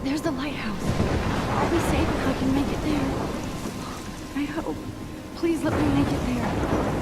There's the lighthouse. I'll be safe if I can make it there. I hope. Please let me make it there.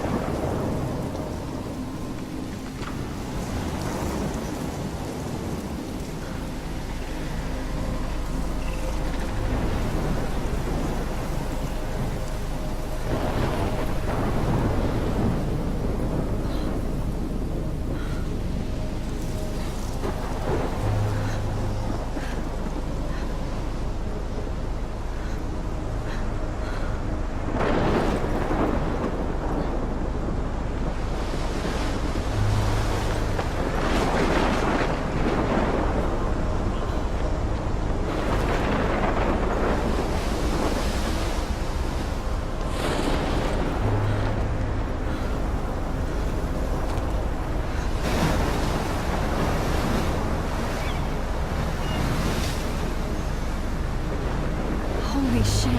Holy shit.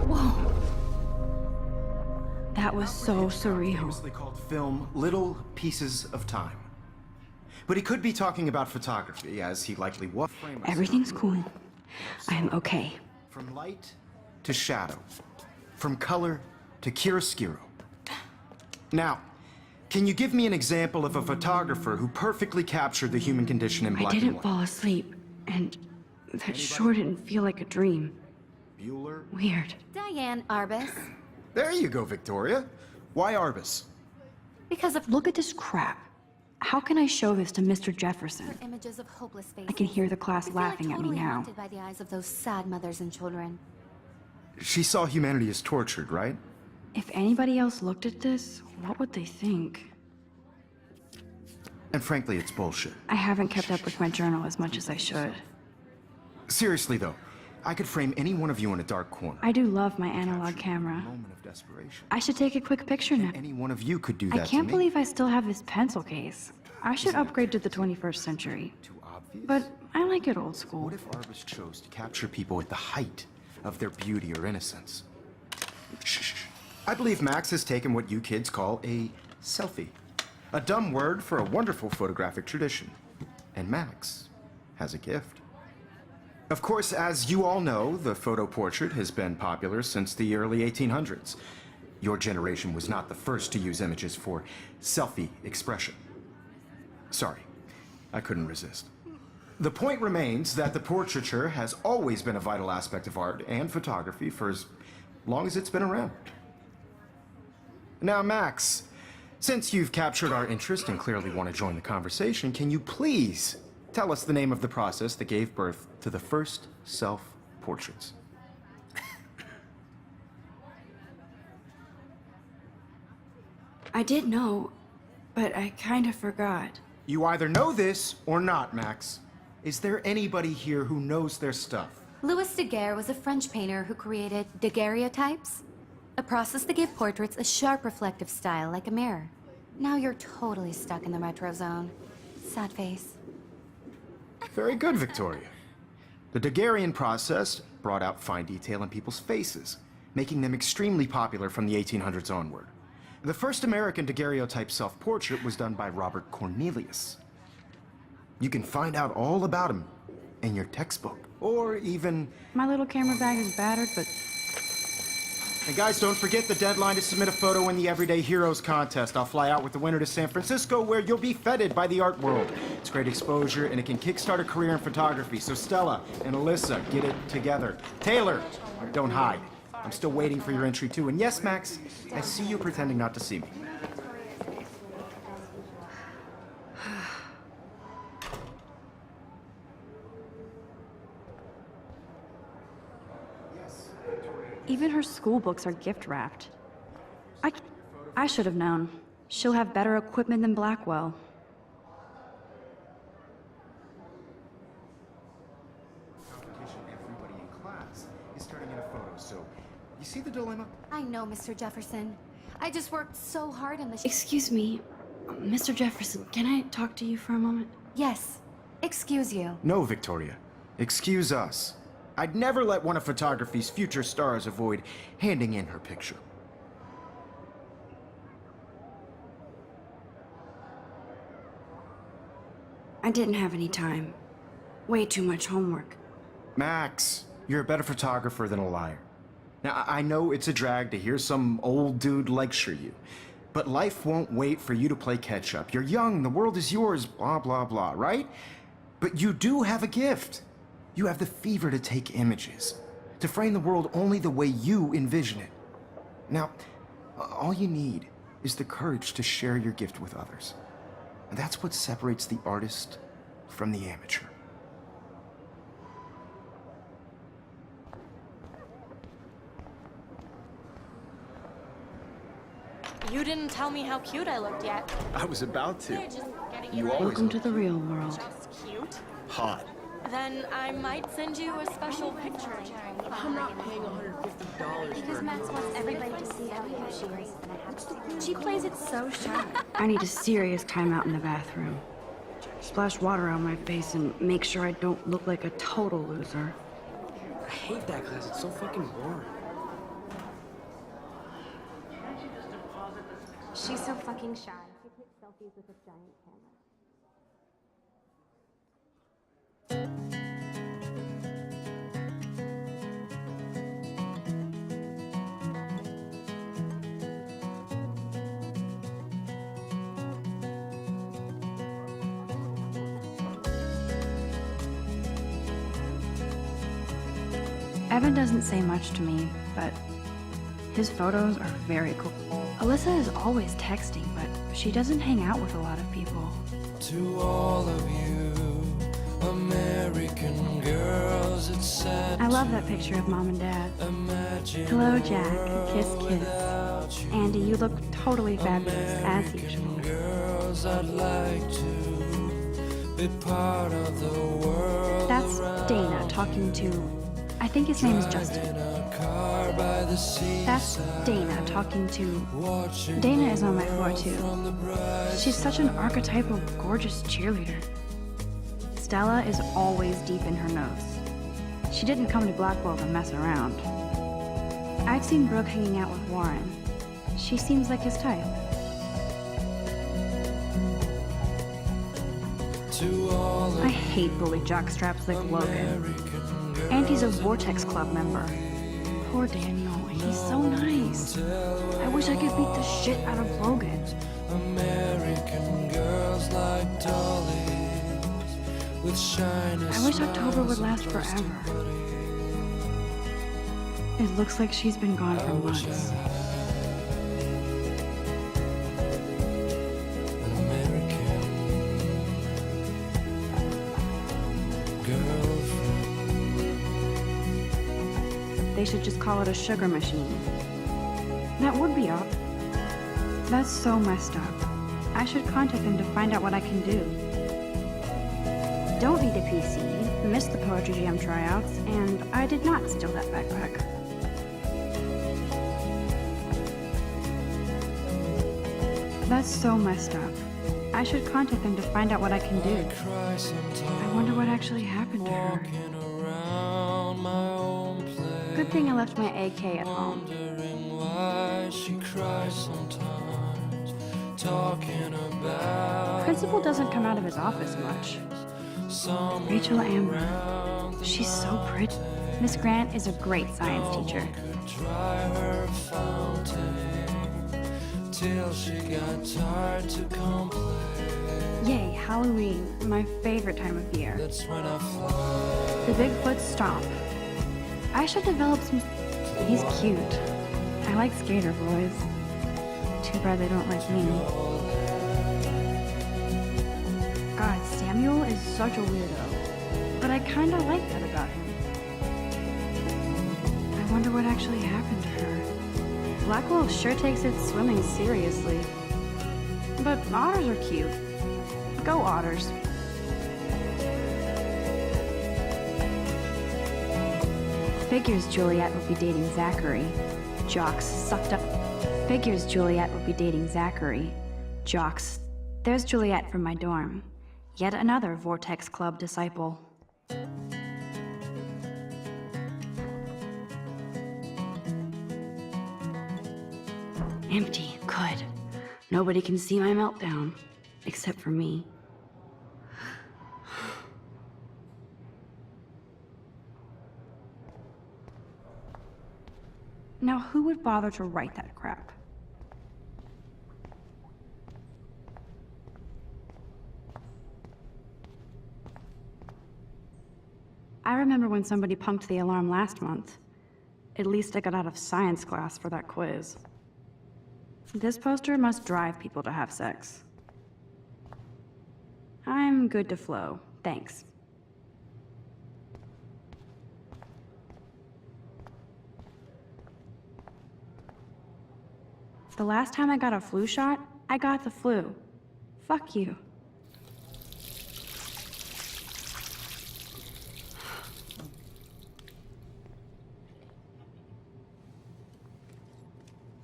Whoa. That was so surreal. Famously called film Little Pieces of Time. But he could be talking about photography, as he likely was. Everything's cool. I am okay. From light to shadow. From color to chiaroscuro. Now, can you give me an example of a photographer who perfectly captured the human condition in black and white? I didn't fall asleep, and that sure didn't feel like a dream. Bueller? Weird. Diane Arbus. There you go, Victoria. Why Arbus? Because of Look at this crap. How can I show this to Mr. Jefferson? images of hopeless faces. I can hear the class laughing at me totally now. haunted by the eyes of those sad mothers and children. She saw humanity as tortured, right? If anybody else looked at this, what would they think? And frankly, it's bullshit. I haven't kept up with my journal as much as I should. Seriously, though, I could frame any one of you in a dark corner. I do love my analog camera. Moment of desperation. I should take a quick picture now. Any one of you could do that I can't to me. believe I still have this pencil case. I should upgrade to the 21st century. Too obvious? But I like it old school. What if Arbus chose to capture people at the height of their beauty or innocence? Shh. I believe Max has taken what you kids call a selfie. A dumb word for a wonderful photographic tradition. And Max has a gift. Of course, as you all know, the photo portrait has been popular since the early 1800s. Your generation was not the first to use images for selfie expression. Sorry, I couldn't resist. The point remains that the portraiture has always been a vital aspect of art and photography for as long as it's been around. Now, Max, Since you've captured our interest and clearly want to join the conversation, can you please tell us the name of the process that gave birth to the first self-portraits? I did know, but I kind of forgot. You either know this or not, Max. Is there anybody here who knows their stuff? Louis Daguerre was a French painter who created daguerreotypes, a process that gave portraits a sharp reflective style like a mirror. Now you're totally stuck in the retro zone. Sad face. Very good, Victoria. The Daguerrean process brought out fine detail in people's faces, making them extremely popular from the 1800s onward. The first American daguerreotype self-portrait was done by Robert Cornelius. You can find out all about him in your textbook, or even... My little camera bag is battered, but... And guys, don't forget the deadline to submit a photo in the Everyday Heroes contest. I'll fly out with the winner to San Francisco, where you'll be feted by the art world. It's great exposure, and it can kickstart a career in photography. So Stella and Alyssa, get it together. Taylor, don't hide. I'm still waiting for your entry, too. And yes, Max, I see you pretending not to see me. Even her school books are gift-wrapped. I should have known. She'll have better equipment than Blackwell. Everybody in class is starting in a photo, so you see the dilemma? I know, Mr. Jefferson. I just worked so hard on the Excuse me, Mr. Jefferson, can I talk to you for a moment? Yes. Excuse you. No, Victoria. Excuse us. I'd never let one of photography's future stars avoid handing in her picture. I didn't have any time. Way too much homework. Max, you're a better photographer than a liar. Now, I know it's a drag to hear some old dude lecture you, but life won't wait for you to play catch-up. You're young, the world is yours, blah, blah, blah, right? But you do have a gift. You have the fever to take images, to frame the world only the way you envision it. Now, all you need is the courage to share your gift with others. And that's what separates the artist from the amateur. You didn't tell me how cute I looked yet. I was about to. You're just getting You it right. always Welcome to the real world. Just cute. hot. Then I might send you a special picture. I'm not paying $150 Because Max wants everybody to see how cute she is. She plays it so shy. I need a serious timeout in the bathroom. Splash water on my face and make sure I don't look like a total loser. I hate that class. It's so fucking boring. She's so fucking shy. She takes selfies with a giant camera. Evan doesn't say much to me, but his photos are very cool. Alyssa is always texting, but she doesn't hang out with a lot of people. To all of you American girls, it's sad. I love that picture of Mom and Dad. Imagine Hello, Jack. Kiss, kiss. Andy, you look totally fabulous, as usual. girls, I'd like to be part of the world. That's Dana talking to... I think his name is Justin. In a car by the sea. That's Dana talking to... Dana is on my floor, too. She's such an archetypal, gorgeous cheerleader. Stella is always deep in her nose. She didn't come to Blackwell to mess around. I've seen Brooke hanging out with Warren. She seems like his type. To all I hate bully jockstraps like Logan. And he's a Vortex Club member. Poor Daniel, he's so nice. I wish I could beat the shit out of Logan. American girls like dollies with shiny I wish October would last forever. It looks like she's been gone for months. girlfriend. They should just call it a sugar machine. That would be odd. That's so messed up. I should contact them to find out what I can do. Don't need a PC, missed the poetry jam tryouts, and I did not steal that backpack. That's so messed up. I should contact them to find out what I can do. I wonder what actually happened to her. Good thing I left my AK at home. Wondering why she cries sometimes, talking about Principal doesn't come out of his office much. Rachel Amber. She's so pretty. Miss Grant is a great science teacher. dry her fountain till she got tired to complain. Yay, Halloween, my favorite time of year. That's when I fly. The Bigfoot Stomp. I should develop some... He's cute. I like skater boys. Too bad they don't like me. God, Samuel is such a weirdo. But I kinda like that about him. I wonder what actually happened to her. Blackwell sure takes its swimming seriously. But otters are cute. Go otters. Figures Juliet would be dating Zachary. Jocks sucked up. Figures Juliet would be dating Zachary. Jocks. There's Juliet from my dorm. Yet another Vortex Club disciple. Empty. Good. Nobody can see my meltdown. Except for me. Now, who would bother to write that crap? I remember when somebody punked the alarm last month. At least I got out of science class for that quiz. This poster must drive people to have sex. I'm good to flow, thanks. The last time I got a flu shot, I got the flu. Fuck you.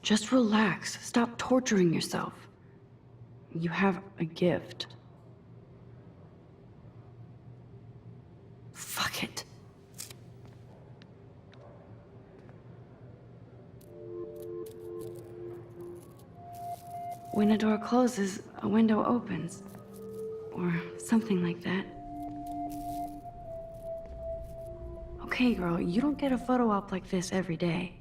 Just relax. Stop torturing yourself. You have a gift. Fuck it. When a door closes, a window opens. Or something like that. Okay, girl, you don't get a photo op like this every day.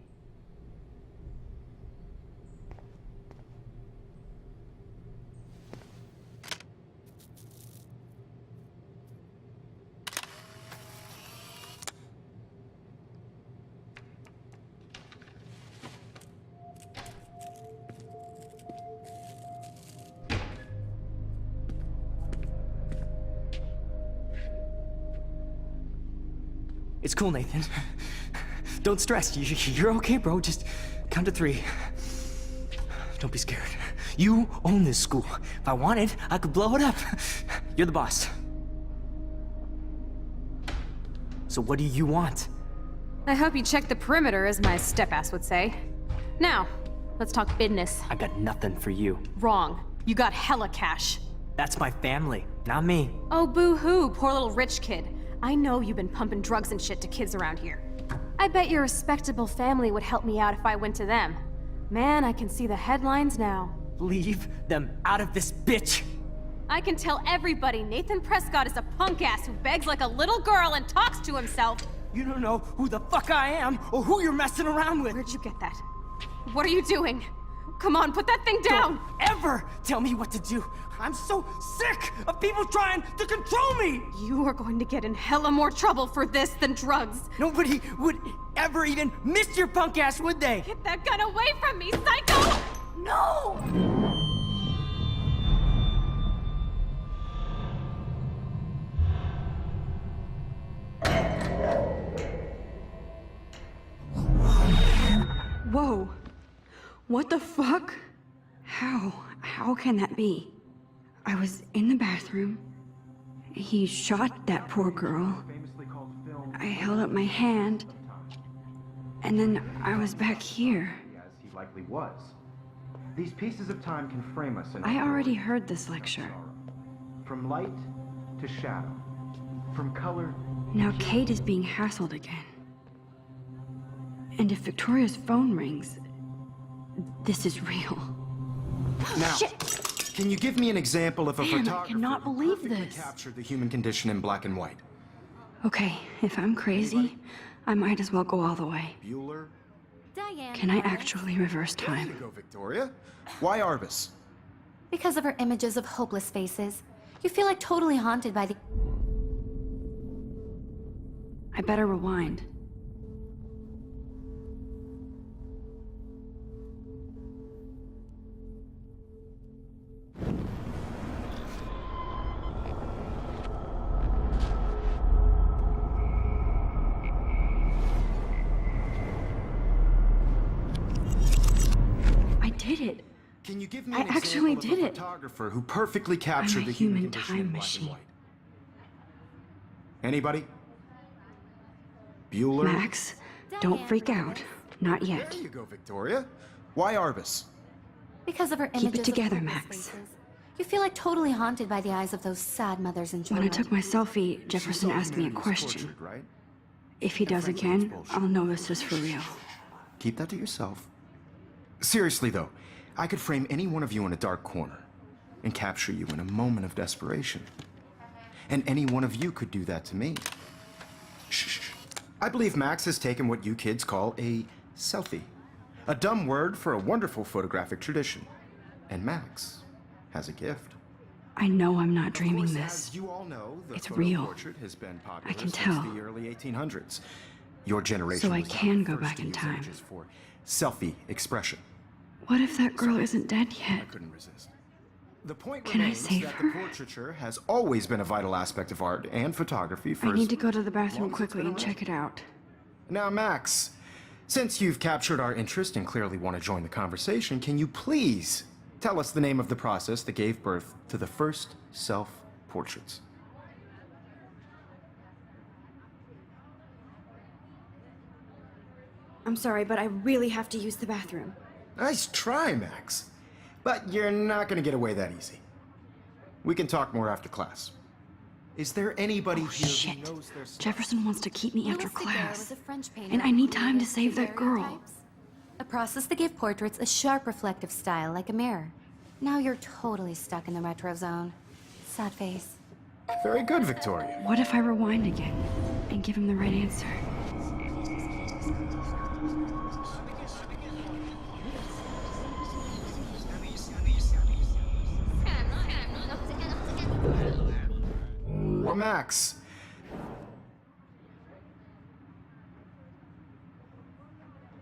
It's cool, Nathan. Don't stress. You're okay, bro. Just count to 3. Don't be scared. You own this school. If I wanted, I could blow it up. You're the boss. So what do you want? I hope you checked the perimeter, as my step-ass would say. Now, let's talk business. I got nothing for you. Wrong. You got hella cash. That's my family, not me. Oh, boo-hoo, poor little rich kid. I know you've been pumping drugs and shit to kids around here. I bet your respectable family would help me out if I went to them. Man, I can see the headlines now. Leave them out of this bitch! I can tell everybody Nathan Prescott is a punk ass who begs like a little girl and talks to himself. You don't know who the fuck I am or who you're messing around with. Where'd you get that? What are you doing? Come on, put that thing down! Don't ever tell me what to do. I'm so sick of people trying to control me! You are going to get in hella more trouble for this than drugs. Nobody would ever even miss your punk ass, would they? Get that gun away from me, psycho! No! What the fuck? How can that be? I was in the bathroom. He shot that poor girl. I held up my hand. And then I was back here. As he likely was. These pieces of time can frame us in I already heard this lecture. from light to shadow, from color. Now Kate is being hassled again. And if Victoria's phone rings, this is real. Now, Shit! can you give me an example of a Man, I photographer cannot who believe perfectly this. captured the human condition in black and white? Okay, if I'm crazy, I might as well go all the way. Bueller? Diane. Can I actually reverse There you time? go, Victoria. Why Arbus? Because of her images of hopeless faces, you feel like totally haunted by the. I better rewind. I did it. Can you give me I an actually example did of a it. photographer who perfectly captured a the human human condition time in black machine. and white? Anybody? Bueller? Max, don't freak out. Not yet. There you go, Victoria. Why Arbus? Because of her Keep images it together, of hopeless Max. faces, you feel like totally haunted by the eyes of those sad mothers and When I children. took my selfie, Jefferson She's asked me a humanity's question. tortured, right? If he does again, I'll know this is for real. Keep that to yourself. Seriously, though, I could frame any one of you in a dark corner and capture you in a moment of desperation. And any one of you could do that to me. Shh. I believe Max has taken what you kids call a selfie. A dumb word for a wonderful photographic tradition. And Max has a gift. I know I'm not dreaming Of course, this. as you all know, the It's photo real. portrait has been popular I can since tell. the early 1800s. Your generation So I was not can the go first back to in use time. images for selfie expression. What if that girl isn't dead I yet? couldn't resist. The point Can I remains save that her? the portraiture has always been a vital aspect of art and photography for I need as to go to the bathroom long as it's quickly been and check it out. Now, Max, since you've captured our interest and clearly want to join the conversation, can you please tell us the name of the process that gave birth to the first self-portraits? I'm sorry, but I really have to use the bathroom. Nice try, Max. But you're not going to get away that easy. We can talk more after class. Is there anybody Oh, here shit. who knows their stuff? Jefferson wants to keep me after Louis Daguerre class. was a French painter And I who need time to created save that girl. daguerreotypes, a process that gave portraits a sharp reflective style like a mirror. Now you're totally stuck in the retro zone. Sad face. Very good, Victoria. What if I rewind again and give him the right answer? Well, Max,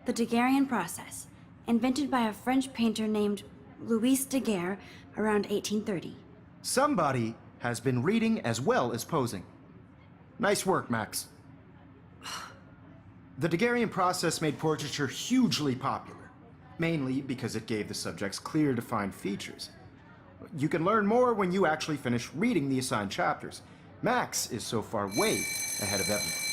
The Daguerrean process, invented by a French painter named Louis Daguerre around 1830. somebody has been reading as well as posing. Nice work, Max. The Daguerrean process made portraiture hugely popular, mainly because it gave the subjects clear, defined features. You can learn more when you actually finish reading the assigned chapters. Max is so far way ahead of everyone.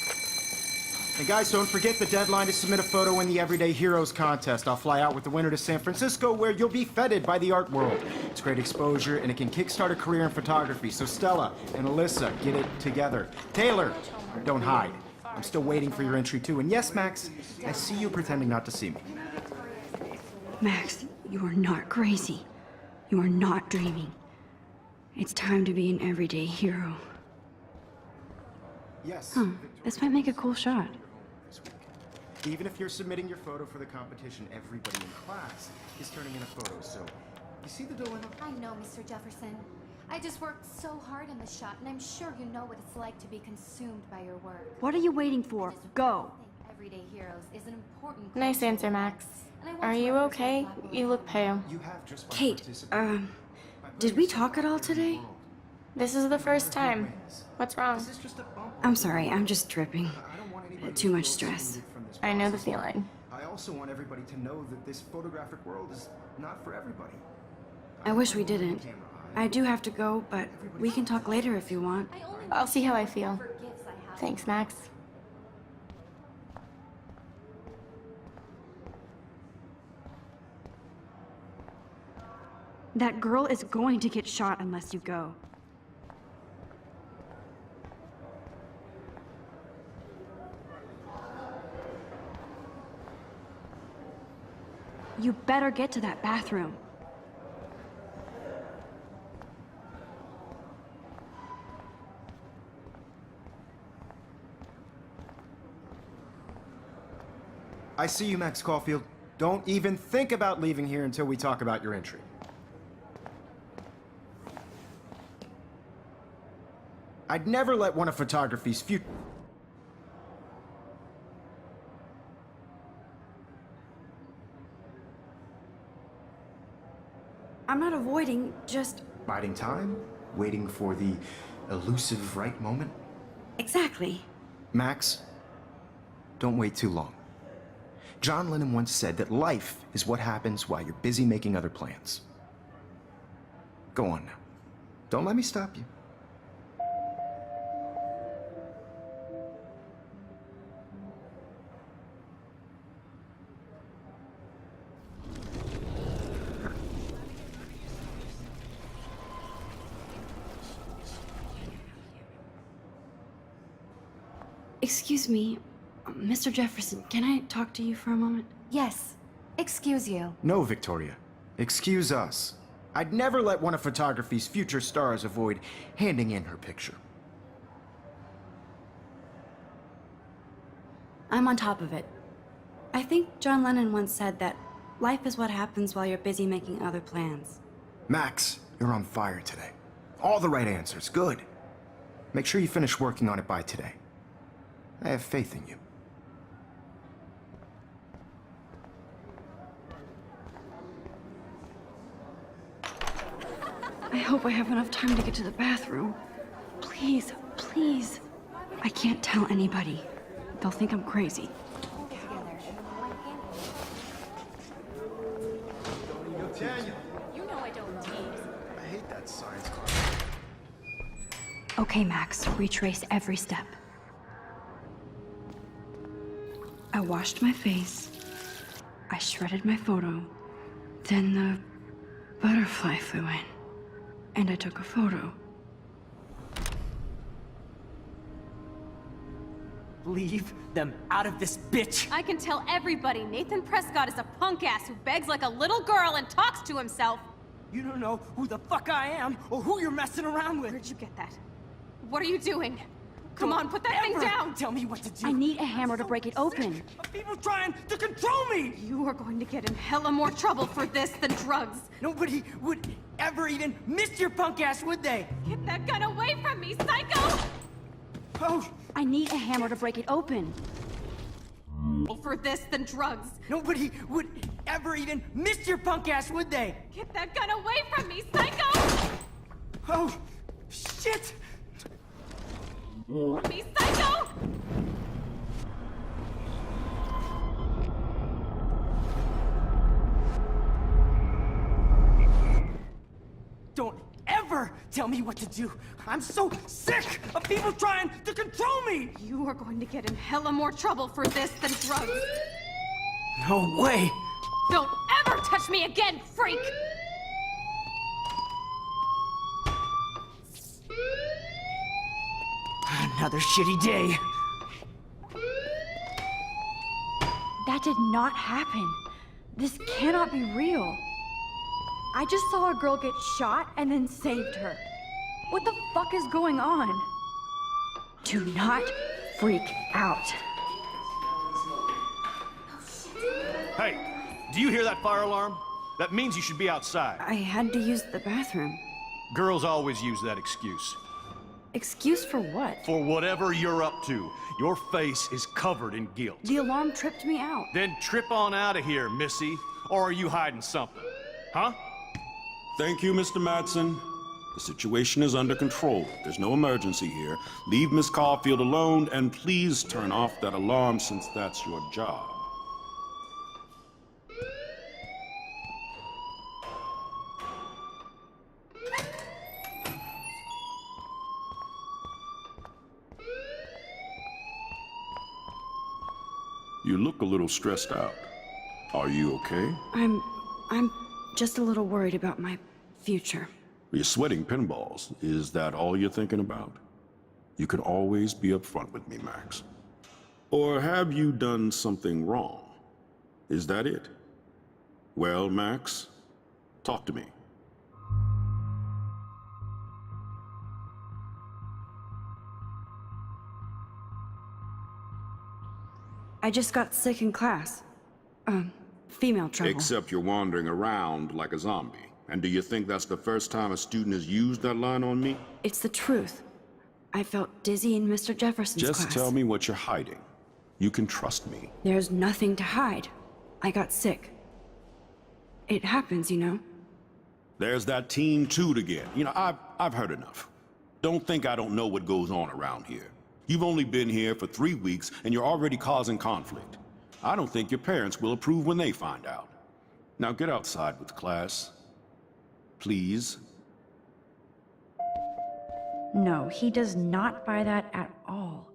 And guys, don't forget the deadline to submit a photo in the Everyday Heroes contest. I'll fly out with the winner to San Francisco, where you'll be feted by the art world. It's great exposure, and it can kickstart a career in photography. So Stella and Alyssa, get it together. Taylor, don't hide. I'm still waiting for your entry too. And yes, Max, I see you pretending not to see me. Max, you are not crazy. You are not dreaming. It's time to be an everyday hero. Yes. This might make a cool shot. Even if you're submitting your photo for the competition, everybody in class is turning in a photo. So, you see the dilemma? I know, Mr. Jefferson. I just worked so hard on this shot, and I'm sure you know what it's like to be consumed by your work. What are you waiting for? Go! I think Everyday Heroes is an important. Nice answer, Max. And I want Are to you represent okay? Black You look pale. You have just by Kate, participating. did we talk at all today? This is the first time. What's wrong? This is just a bump. I'm sorry, I'm just tripping. I don't want anybody Too to much feel stress. excluded from this I know the process. feeling. I also want everybody to know that this photographic world is not for everybody. I wish we didn't. I do have to go, but we can talk later if you want. I'll see how I feel. Thanks, Max. That girl is going to get shot unless you go. You better get to that bathroom. I see you, Max Caulfield. Don't even think about leaving here until we talk about your entry. I'd never let one of photography's future... I'm not avoiding, just... Biding time? Waiting for the elusive right moment? Exactly. Max, don't wait too long. John Lennon once said that life is what happens while you're busy making other plans. Go on now. Don't let me stop you. Excuse me, Mr. Jefferson, can I talk to you for a moment? Yes. Excuse you. No, Victoria. Excuse us. I'd never let one of photography's future stars avoid handing in her picture. I'm on top of it. I think John Lennon once said that life is what happens while you're busy making other plans. Max, you're on fire today. All the right answers. Good. Make sure you finish working on it by today. I have faith in you. I hope I have enough time to get to the bathroom. Please, please. I can't tell anybody. They'll think I'm crazy. Daniel! You know I don't tease. I hate that science class. Okay, Max, retrace every step. I washed my face. I shredded my photo. Then the butterfly flew in. And I took a photo. Leave them out of this bitch! I can tell everybody Nathan Prescott is a punk ass who begs like a little girl and talks to himself. You don't know who the fuck I am or who you're messing around with. Where'd you get that? What are you doing? Come on, put that thing Ever down! Tell me what to do. I need a hammer to break it open. Of people trying to control me! You are going to get in hella more trouble for this than drugs. Nobody would ever even miss your punk ass, would they? Get that gun away from me, psycho! Oh, I need a hammer to break it open. For this than drugs. nobody would ever even miss your punk ass, would they? Get that gun away from me, psycho! Oh, shit! Me, psycho! Don't ever tell me what to do. I'm so sick of people trying to control me! You are going to get in hella more trouble for this than drugs. No way! Don't ever touch me again, freak! Another shitty day. That did not happen. This cannot be real. I just saw a girl get shot and then saved her. What the fuck is going on? Do not freak out. Hey, do you hear that fire alarm? That means you should be outside. I had to use the bathroom. Girls always use that excuse. Excuse for what? For whatever you're up to, your face is covered in guilt. The alarm tripped me out. Then trip on out of here, Missy. Or are you hiding something? Huh? Thank you, Mr. Madsen. The situation is under control. There's no emergency here. Leave Miss Caulfield alone, and please turn off that alarm since that's your job. You look a little stressed out. Are you okay? I'm just a little worried about my future. You're sweating pinballs. Is that all you're thinking about? You can always be upfront with me, Max. Or have you done something wrong? Is that it? Well, Max, talk to me. I just got sick in class. Female trouble. Except you're wandering around like a zombie. And do you think that's the first time a student has used that line on me? It's the truth. I felt dizzy in Mr. Jefferson's class. Just tell me what you're hiding. You can trust me. There's nothing to hide. I got sick. It happens, you know. There's that teen toot again. You know, I've heard enough. Don't think I don't know what goes on around here. You've only been here for 3 weeks and you're already causing conflict. I don't think your parents will approve when they find out. Now get outside with class. Please. No, he does not buy that at all.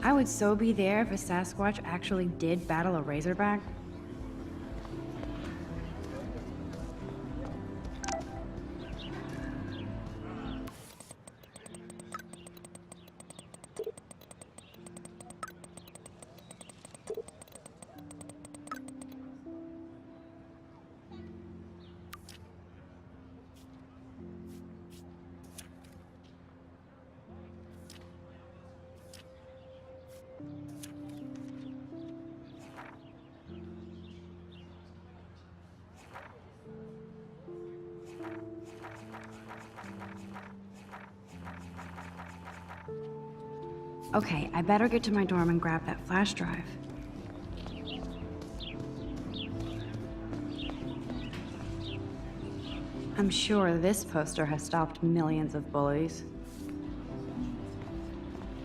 I would so be there if a Sasquatch actually did battle a Razorback. Okay, I better get to my dorm and grab that flash drive. I'm sure this poster has stopped millions of bullies.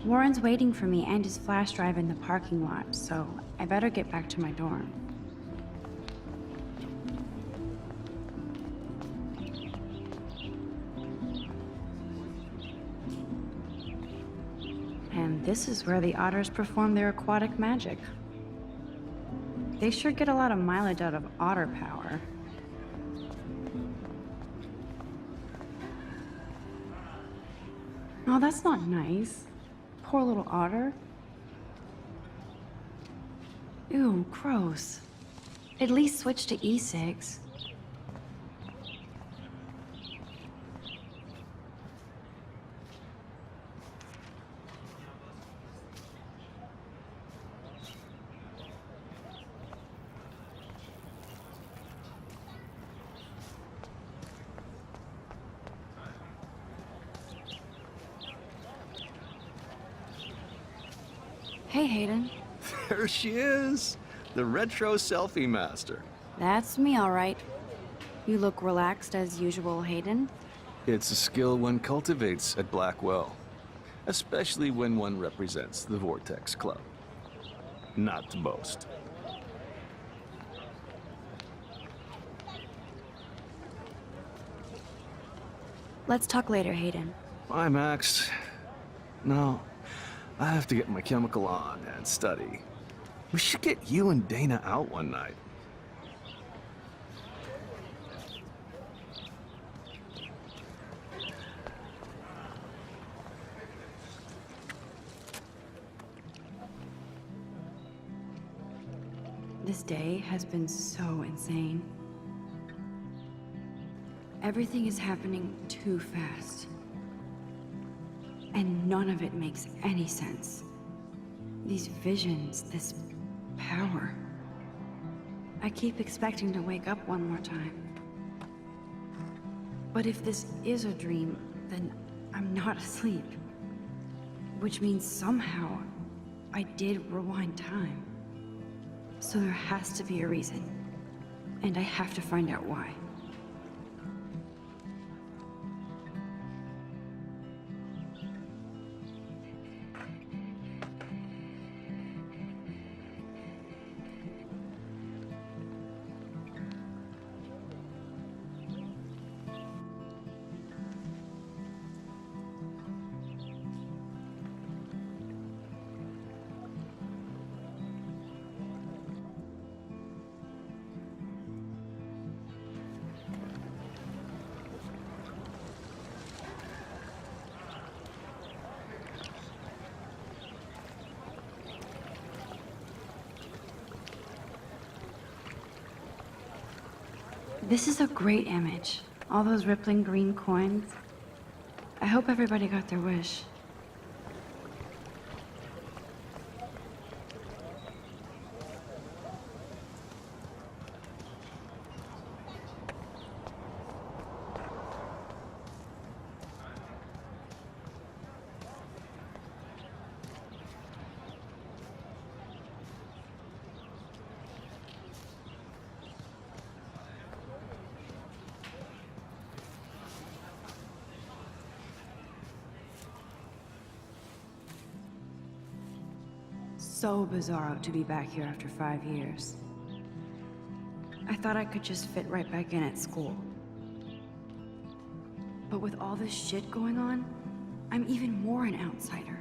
Warren's waiting for me and his flash drive in the parking lot, so I better get back to my dorm. And this is where the otters perform their aquatic magic. They sure get a lot of mileage out of otter power. Oh, that's not nice. Poor little otter. Ew, gross. At least switch to E6. Hey, Hayden. There she is, the retro selfie master. That's me, all right. You look relaxed as usual, Hayden. It's a skill one cultivates at Blackwell, especially when one represents the Vortex Club. Not to boast. Let's talk later, Hayden. Bye, Max. No, I have to get my chemical on and study. We should get you and Dana out one night. This day has been so insane. Everything is happening too fast. And none of it makes any sense. These visions, this power. I keep expecting to wake up one more time. But if this is a dream, then I'm not asleep. Which means somehow I did rewind time. So there has to be a reason. And I have to find out why. This is a great image. All those rippling green coins. I hope everybody got their wish. So bizarro to be back here after 5 years. I thought I could just fit right back in at school. But with all this shit going on, I'm even more an outsider.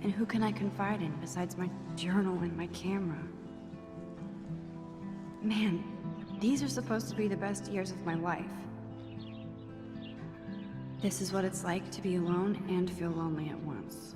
And who can I confide in besides my journal and my camera? Man, these are supposed to be the best years of my life. This is what it's like to be alone and feel lonely at once.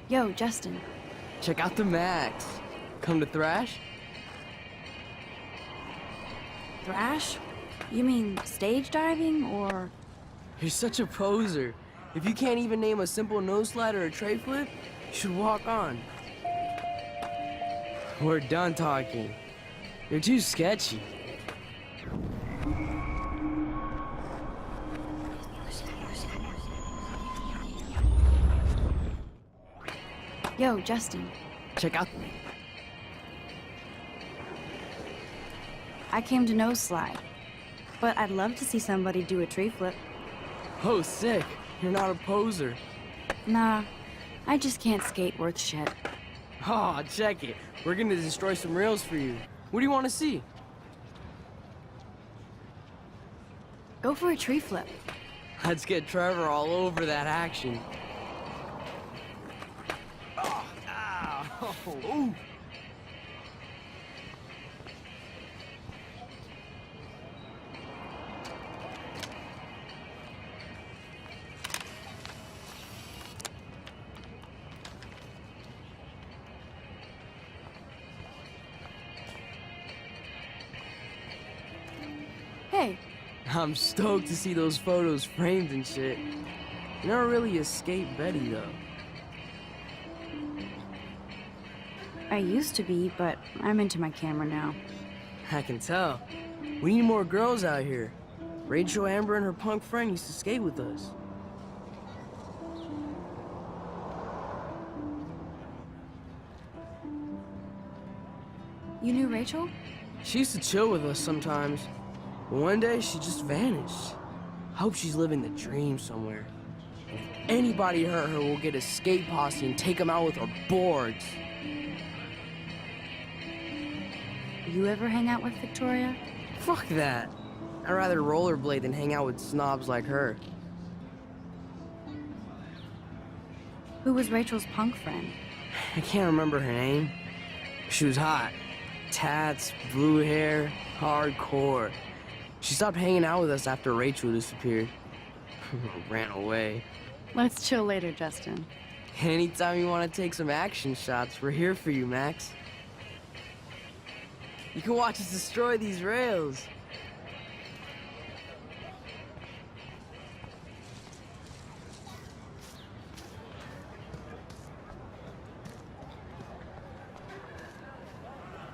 Yo, Justin. Check out the Max. Come to thrash? Thrash? You mean stage diving, or...? You're such a poser. If you can't even name a simple nose slide or a tray flip, you should walk on. We're done talking. You're too sketchy. Yo, Justin. Check out... I came to nose slide, but I'd love to see somebody do a tree flip. Oh, sick. You're not a poser. Nah, I just can't skate worth shit. Oh, check it. We're gonna destroy some rails for you. What do you want to see? Go for a tree flip. Let's get Trevor all over that action. Ooh. Hey. I'm stoked to see those photos framed and shit. You never really escaped Betty, though. I used to be, but I'm into my camera now. I can tell. We need more girls out here. Rachel, Amber, and her punk friend used to skate with us. You knew Rachel? She used to chill with us sometimes, but one day she just vanished. I hope she's living the dream somewhere. And if anybody hurt her, we'll get a skate posse and take them out with our boards. You ever hang out with Victoria? Fuck that. I'd rather rollerblade than hang out with snobs like her. Who was Rachel's punk friend? I can't remember her name. She was hot. Tats, blue hair, hardcore. She stopped hanging out with us after Rachel disappeared. Ran away. Let's chill later, Justin. Anytime you want to take some action shots, we're here for you, Max. You can watch us destroy these rails.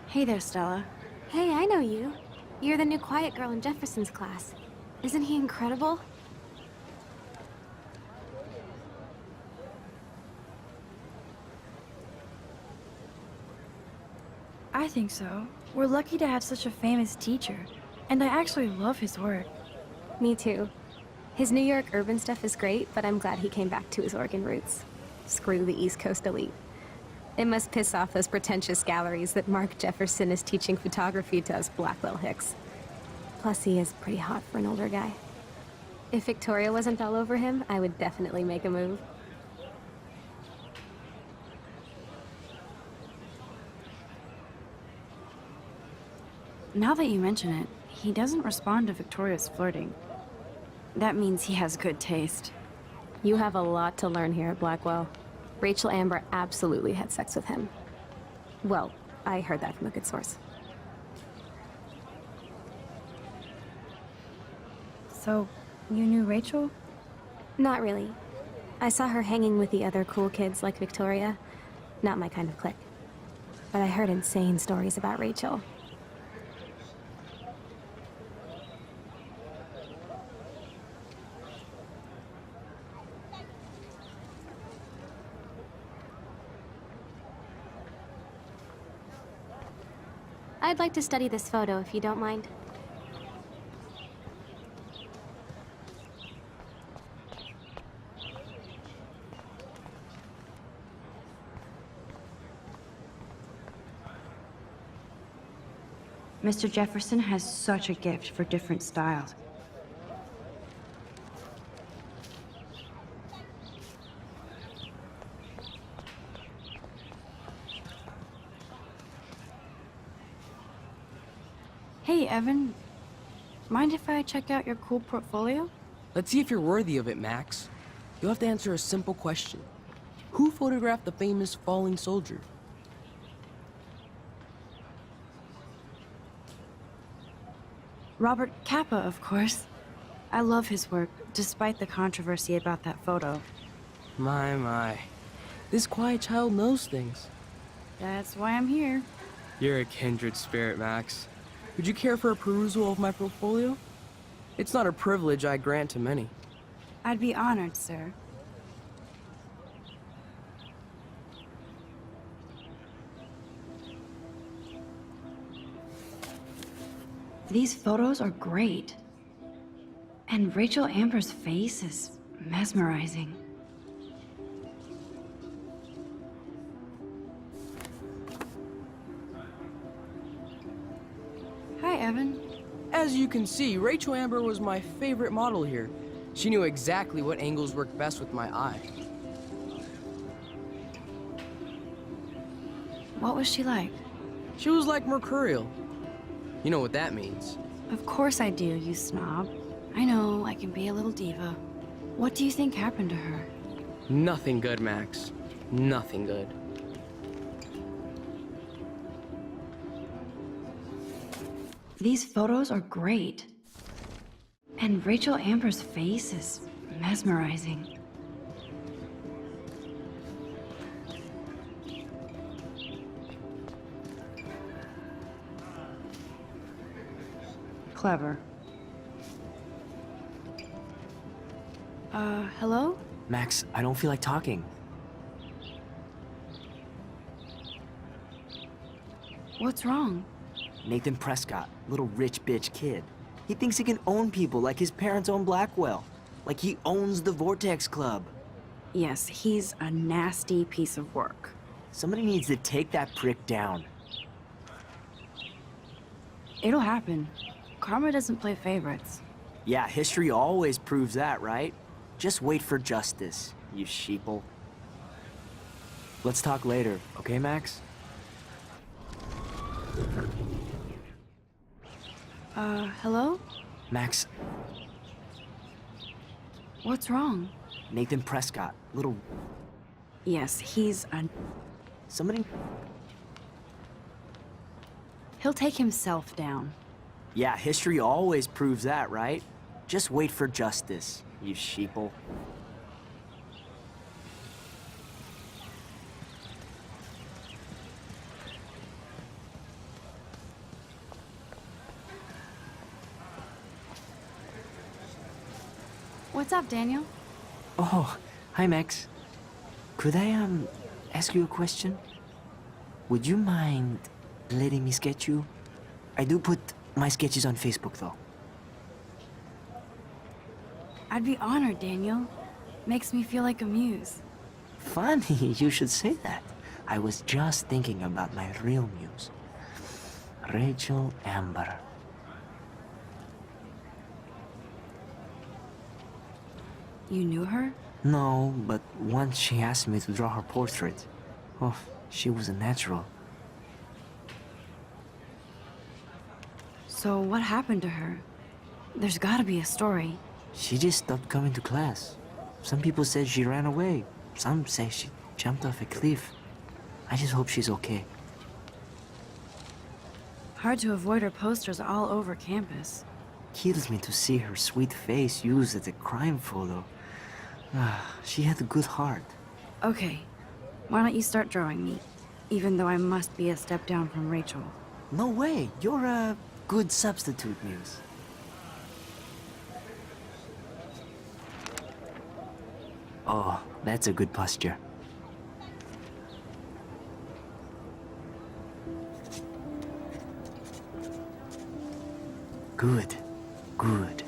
Hey there, Stella. Hey, I know you. You're the new quiet girl in Jefferson's class. Isn't he incredible? I think so. We're lucky to have such a famous teacher. And I actually love his work. Me too. His New York urban stuff is great, but I'm glad he came back to his Oregon roots. Screw the East Coast elite. It must piss off those pretentious galleries that Mark Jefferson is teaching photography to us Blackwell Hicks. Plus, he is pretty hot for an older guy. If Victoria wasn't all over him, I would definitely make a move. Now that you mention it, he doesn't respond to Victoria's flirting. That means he has good taste. You have a lot to learn here at Blackwell. Rachel Amber absolutely had sex with him. Well, I heard that from a good source. So, you knew Rachel? Not really. I saw her hanging with the other cool kids like Victoria. Not my kind of clique. But I heard insane stories about Rachel. I'd like to study this photo, if you don't mind. Mr. Jefferson has such a gift for different styles. Hey, Evan. Mind if I check out your cool portfolio? Let's see if you're worthy of it, Max. You'll have to answer a simple question. Who photographed the famous falling soldier? Robert Capa, of course. I love his work, despite the controversy about that photo. My. This quiet child knows things. That's why I'm here. You're a kindred spirit, Max. Would you care for a perusal of my portfolio? It's not a privilege I grant to many. I'd be honored, sir. These photos are great. And Rachel Amber's face is mesmerizing. Hi, Evan. As you can see, Rachel Amber was my favorite model here. She knew exactly what angles worked best with my eye. What was she like? She was like mercurial. You know what that means. Of course I do, you snob. I know, I can be a little diva. What do you think happened to her? Nothing good, Max. Nothing good. These photos are great. And Rachel Amber's face is mesmerizing. Clever. Hello? Max, I don't feel like talking. What's wrong? Nathan Prescott, little rich bitch kid. He thinks he can own people like his parents own Blackwell. Like he owns the Vortex Club. Yes, he's a nasty piece of work. Somebody needs to take that prick down. It'll happen. Karma doesn't play favorites. Yeah, history always proves that, right? Just wait for justice, you sheeple. Let's talk later, okay, Max? Hello? Max, What's wrong? Nathan Prescott, little... Yes, he's a... Somebody... He'll take himself down. Yeah, history always proves that, right? Just wait for justice, you sheeple. What's up, Daniel? Oh, hi, Max. Could I, ask you a question? Would you mind letting me sketch you? I do put my sketches on Facebook, though. I'd be honored, Daniel. Makes me feel like a muse. Funny, you should say that. I was just thinking about my real muse. Rachel Amber. You knew her? No, but once she asked me to draw her portrait. Oh, she was a natural. So what happened to her? There's gotta be a story. She just stopped coming to class. Some people said she ran away. Some say she jumped off a cliff. I just hope she's okay. Hard to avoid her posters all over campus. Kills me to see her sweet face used as a crime photo. She had a good heart. Okay, why don't you start drawing me? Even though I must be a step down from Rachel. No way, you're a good substitute, Muse. Oh, that's a good posture. Good, good.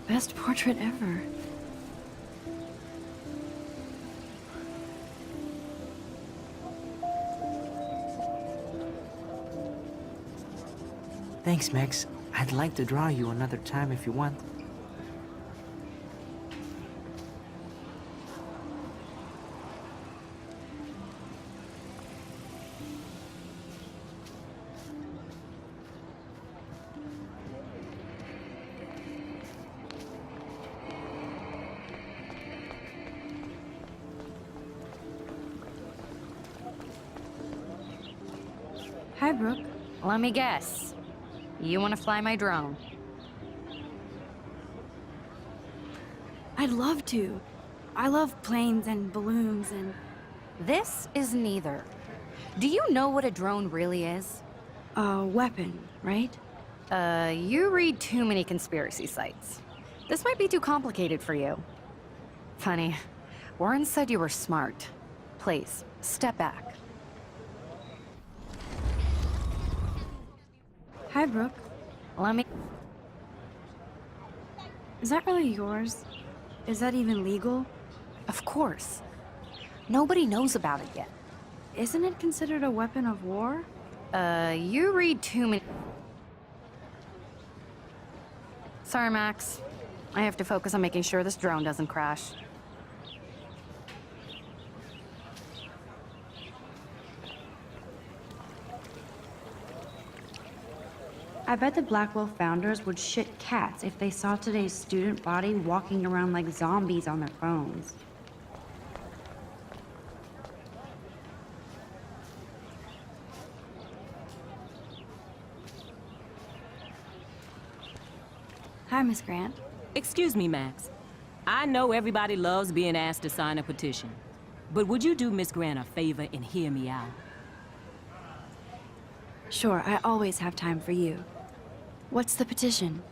Best portrait ever. Thanks, Max. I'd like to draw you another time if you want. Hi, Brooke. Let me guess. You want to fly my drone? I'd love to. I love planes and balloons and... This is neither. Do you know what a drone really is? A weapon, right? You read too many conspiracy sites. This might be too complicated for you. Funny, Warren said you were smart. Please, step back. Hi, Brooke. Let me... Is that really yours? Is that even legal? Of course. Nobody knows about it yet. Isn't it considered a weapon of war? You read too many... Sorry, Max. I have to focus on making sure this drone doesn't crash. I bet the Blackwell founders would shit cats if they saw today's student body walking around like zombies on their phones. Hi, Miss Grant. Excuse me, Max. I know everybody loves being asked to sign a petition. But would you do Miss Grant a favor and hear me out? Sure, I always have time for you. What's the petition?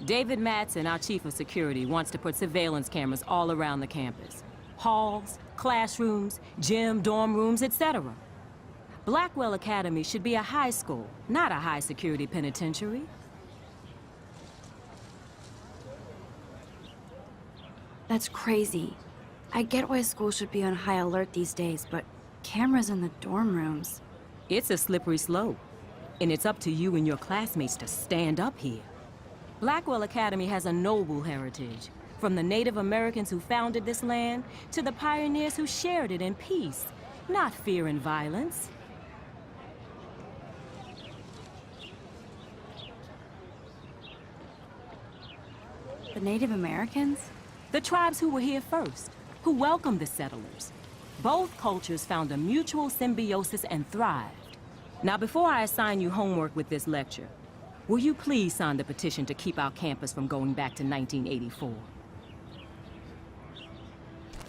David Matson, our chief of security, wants to put surveillance cameras all around the campus. halls, classrooms, gym, dorm rooms, etc. Blackwell Academy should be a high school, not a high-security penitentiary. That's crazy. I get why schools should be on high alert these days, but cameras in the dorm rooms. It's a slippery slope, and it's up to you and your classmates to stand up here. Blackwell Academy has a noble heritage, from the Native Americans who founded this land to the pioneers who shared it in peace, not fear and violence. The Native Americans? The tribes who were here first, who welcomed the settlers. Both cultures found a mutual symbiosis and thrived. Now, before I assign you homework with this lecture, will you please sign the petition to keep our campus from going back to 1984?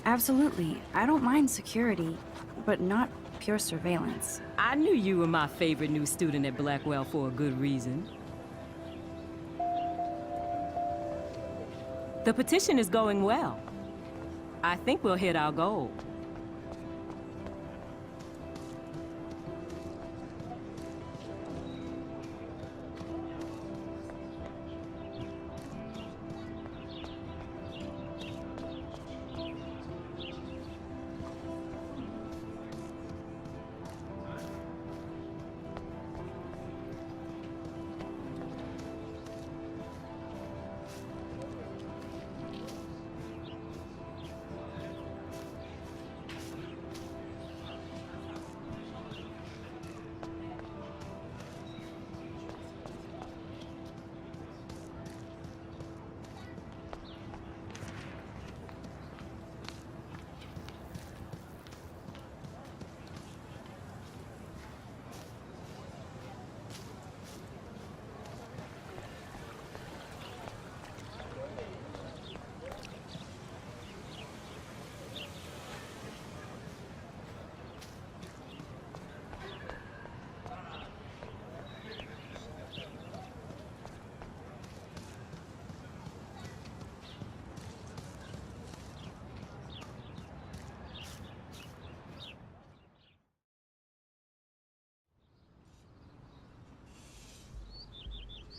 Absolutely. I don't mind security, but not pure surveillance. I knew you were my favorite new student at Blackwell for a good reason. The petition is going well. I think we'll hit our goal.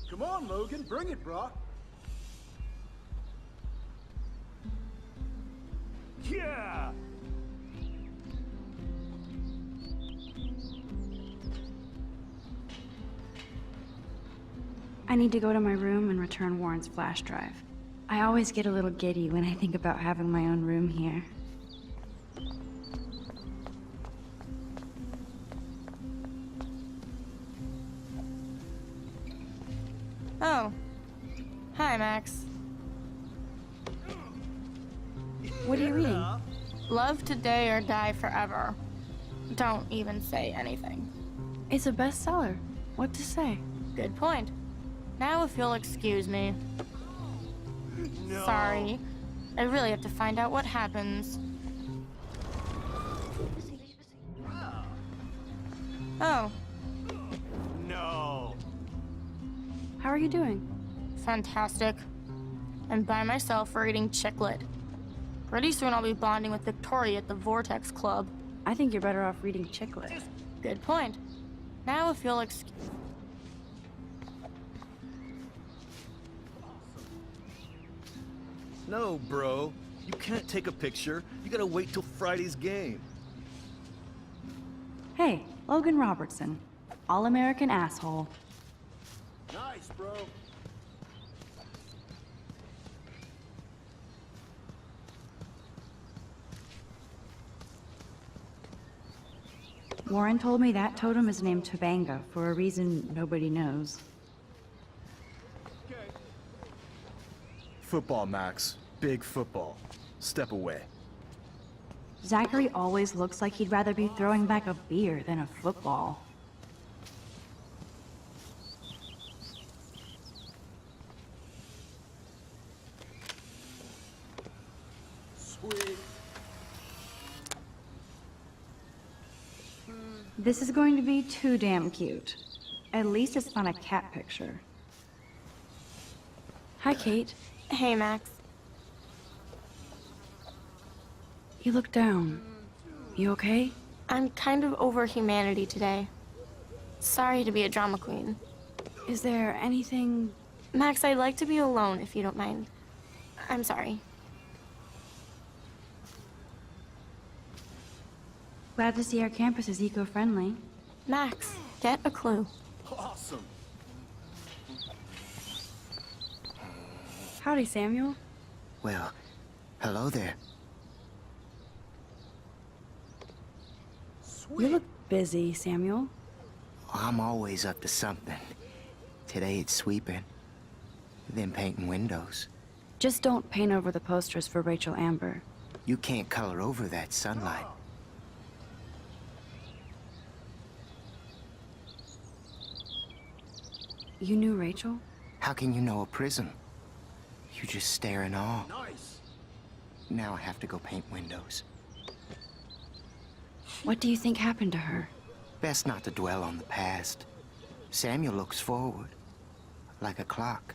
Come on, Logan, bring it, brah. Yeah! I need to go to my room and return Warren's flash drive. I always get a little giddy when I think about having my own room here. Oh. Hi, Max. What are you reading? Love Today or Die Forever. Don't even say anything. It's a bestseller. What to say? Good point. Now if you'll excuse me. No. Sorry. I really have to find out what happens. Oh. No. How are you doing? Fantastic. I'm by myself reading chick lit. Pretty soon I'll be bonding with Victoria at the Vortex Club. I think you're better off reading chick lit. Good point. Now if you'll excuse... No, bro. You can't take a picture. You gotta wait till Friday's game. Hey, Logan Robertson. All-American asshole. Nice, bro. Warren told me that totem is named Tobanga for a reason nobody knows. Football, Max. Big football. Step away. Zachary always looks like he'd rather be throwing back a beer than a football. Sweet. This is going to be too damn cute. At least it's not a cat picture. Hi, Kate. Hey, Max. You look down. You okay? I'm kind of over humanity today. Sorry to be a drama queen. Is there anything... Max, I'd like to be alone if you don't mind. I'm sorry. Glad to see our campus is eco-friendly. Max, get a clue. Awesome. Howdy, Samuel. Well, hello there. You look busy, Samuel. I'm always up to something. Today it's sweeping, then painting windows. Just don't paint over the posters for Rachel Amber. You can't color over that sunlight. You knew Rachel? How can you know a prism? You just stare in awe. Nice. Now I have to go paint windows. What do you think happened to her? Best not to dwell on the past. Samuel looks forward, like a clock.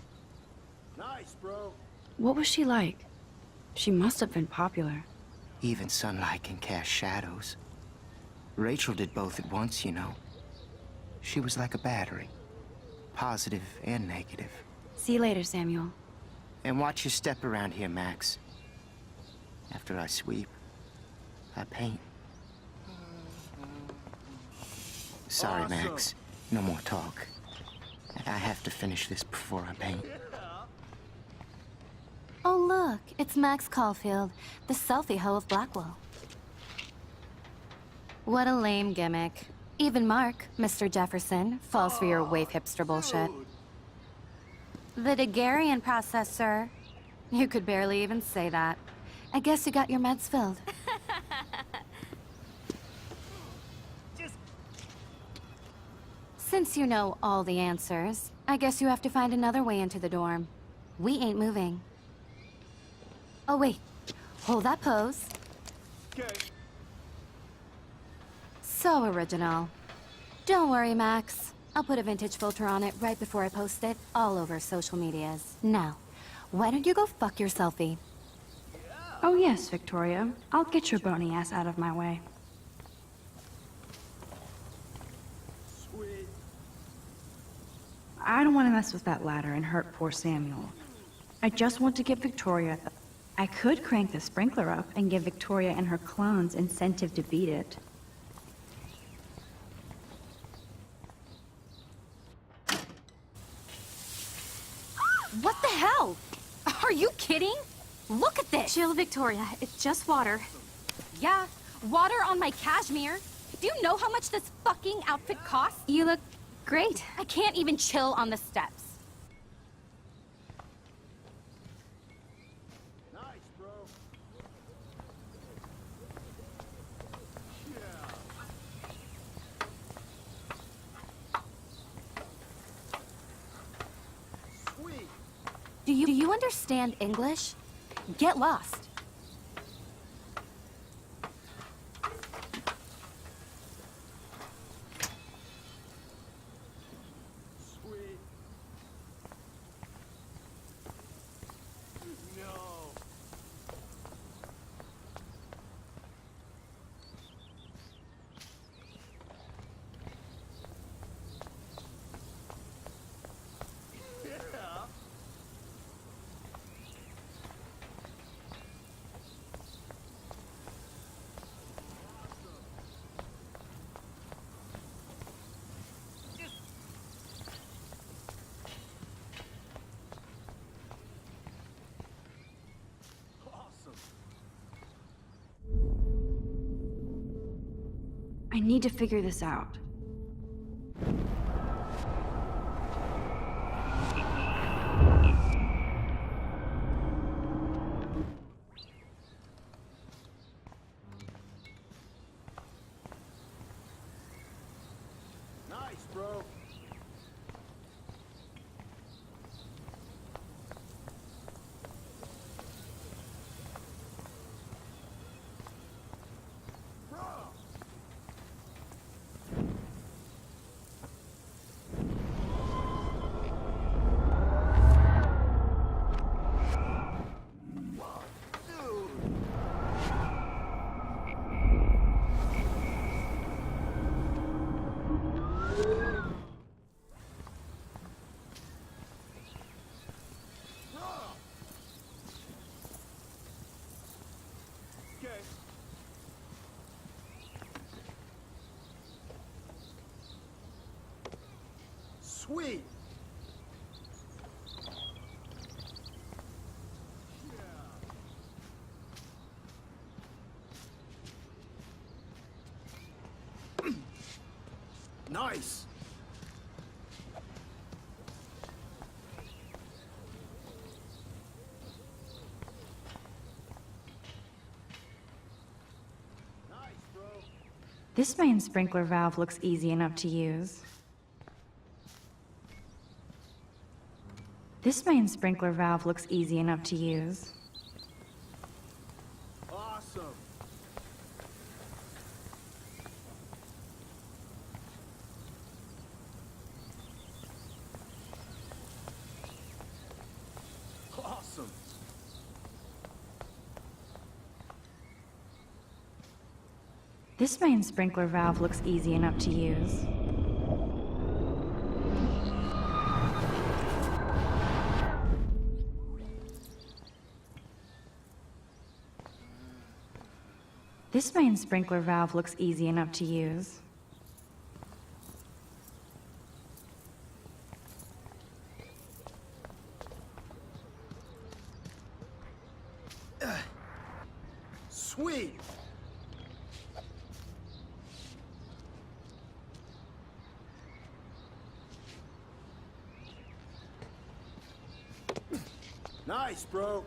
Nice, bro. What was she like? She must have been popular. Even sunlight can cast shadows. Rachel did both at once, you know. She was like a battery. Positive and negative. See you later, Samuel. And watch your step around here, Max. After I sweep, I paint. Sorry, Awesome. Max. No more talk. I have to finish this before I paint. Oh, look, it's Max Caulfield, the selfie hoe of Blackwell. What a lame gimmick. Even Mark, Mr. Jefferson, falls for your wave hipster bullshit. The Daguerrean process, sir. You could barely even say that. I guess you got your meds filled. Since you know all the answers, I guess you have to find another way into the dorm. We ain't moving. Oh, wait. Hold that pose. Okay. So original. Don't worry, Max. I'll put a vintage filter on it right before I post it all over social medias. Now, why don't you go fuck your selfie? Oh yes, Victoria. I'll get your bony ass out of my way. Sweet. I don't want to mess with that ladder and hurt poor Samuel. I just want to get Victoria... I could crank the sprinkler up and give Victoria and her clones incentive to beat it. What the hell? Are you kidding? Look at this! Chill, Victoria. It's just water. Yeah, water on my cashmere. Do you know how much this fucking outfit costs? You look great. I can't even chill on the steps. Nice, bro. Yeah. Sweet. Do you understand English? Get lost. Sweet. No. Yeah. Awesome. I need to figure this out. Nice, bro. Bro. Dude. Sweet. Nice. This main sprinkler valve looks easy enough to use. This main sprinkler valve looks easy enough to use. Awesome. Awesome. This main sprinkler valve looks easy enough to use. This main sprinkler valve looks easy enough to use. Sweet. Nice, bro.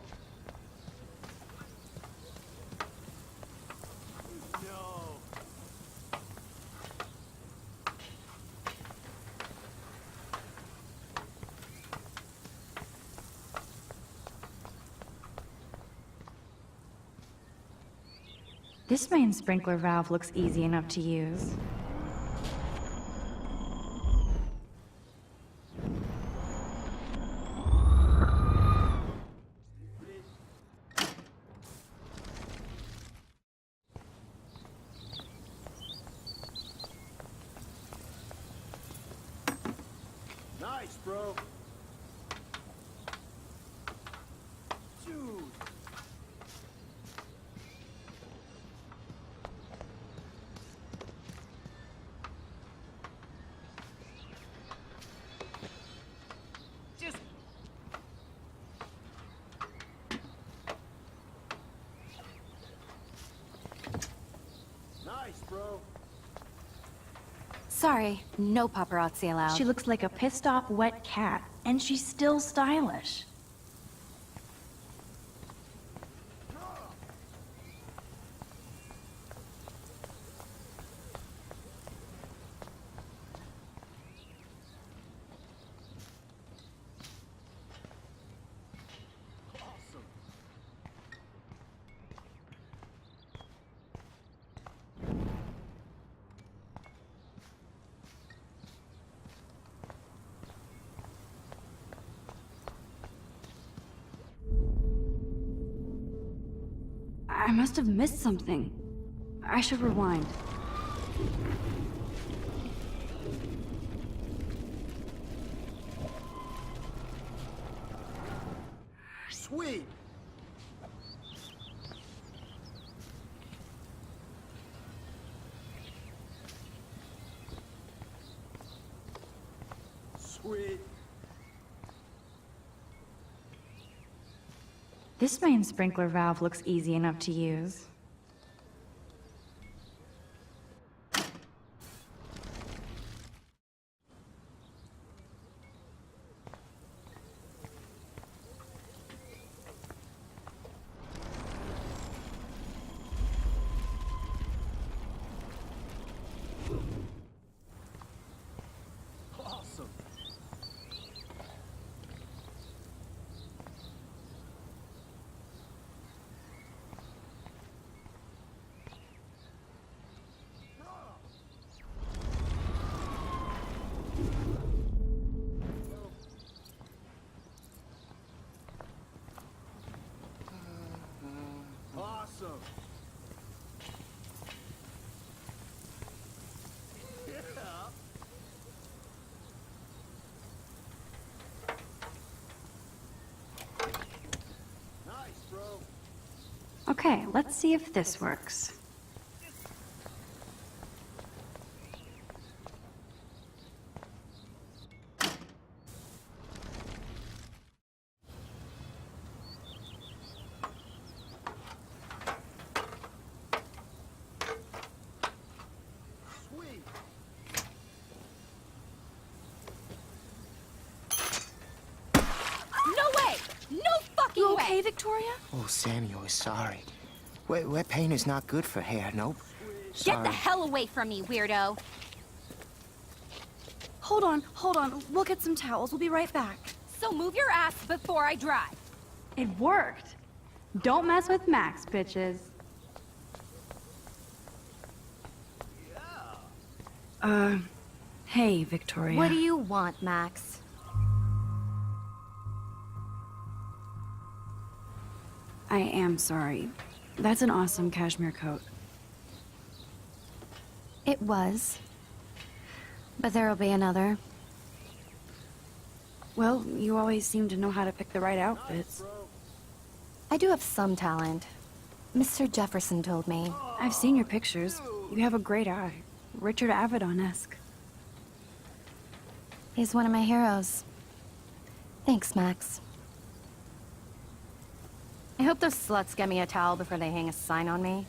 No. This main sprinkler valve looks easy enough to use. Nice, bro. Dude. Just nice, bro. Sorry, no paparazzi allowed. She looks like a pissed off wet cat, and she's still stylish. I must have missed something. I should rewind. Sweet. Sweet. This main sprinkler valve looks easy enough to use. Awesome. Awesome. Yeah. Nice, bro. Okay, let's see if this works. okay, Victoria? Oh, Samuel is sorry. Wet paint is not good for hair, nope. Get the hell away from me, weirdo! Hold on. We'll get some towels. We'll be right back. So move your ass before I drive. It worked. Don't mess with Max, bitches. Hey, Victoria. What do you want, Max? I am sorry. That's an awesome cashmere coat. It was. But there'll be another. Well, you always seem to know how to pick the right outfits. I do have some talent. Mr. Jefferson told me. I've seen your pictures. You have a great eye. Richard Avedon-esque. He's one of my heroes. Thanks, Max. I hope those sluts get me a towel before they hang a sign on me.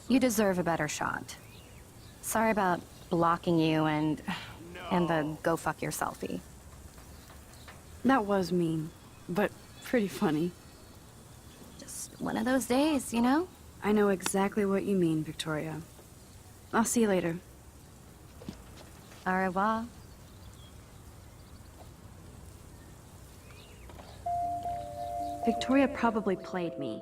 You deserve a better shot. Sorry about blocking you and the go fuck your selfie. That was mean, but pretty funny. Just one of those days, you know? I know exactly what you mean, Victoria. I'll see you later. Au revoir. Victoria probably played me.